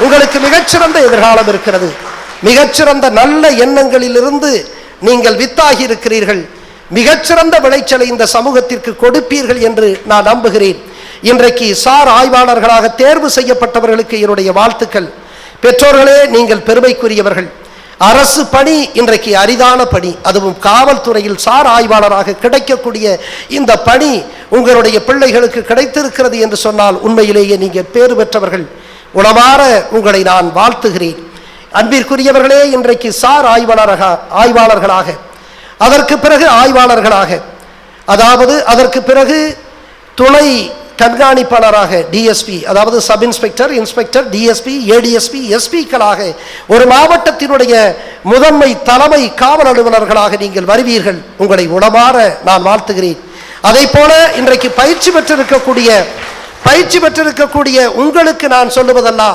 உங்களுக்கு மிகச்சிறந்த எதிர்காலம் இருக்கிறது. மிகச்சிறந்த நல்ல எண்ணங்களிலிருந்து நீங்கள் வித்தாகி இருக்கிறீர்கள். மிகச்சிறந்த விளைச்சலை இந்த சமூகத்திற்கு கொடுப்பீர்கள் என்று நான் நம்புகிறேன். இன்றைக்கு சார் ஆய்வாளர்களாக தேர்வு செய்யப்பட்டவர்களுக்கு என்னுடைய வாழ்த்துக்கள். பெற்றோர்களே, நீங்கள் பெருமைக்குரியவர்கள். அரசு பணி இன்றைக்கு அரிதான பணி, அதுவும் காவல்துறையில் சார் ஆய்வாளராக கிடைக்கக்கூடிய இந்த பணி உங்களுடைய பிள்ளைகளுக்கு கிடைத்திருக்கிறது என்று சொன்னால் உண்மையிலேயே நீங்கள் பேறு பெற்றவர்கள். உளமாற உங்களை நான் வாழ்த்துகிறேன். அன்பிற்குரியவர்களே, இன்றைக்கு சார் ஆய்வாளர்களாக, அதற்கு பிறகு ஆய்வாளர்களாக, அதாவது அதற்கு பிறகு துணை கண்காணிப்பாளராக, டிஎஸ்பி, அதாவது sub inspector, inspector, DSP, ADSP, எஸ்பிக்களாக, ஒரு மாவட்டத்தினுடைய முதன்மை தலைமை காவல் அலுவலர்களாக நீங்கள் வருவீர்கள். உங்களை உளமாற நான் வாழ்த்துகிறேன். அதை போல இன்றைக்கு பயிற்சி பெற்றிருக்கக்கூடிய உங்களுக்கு நான் சொல்லுவதெல்லாம்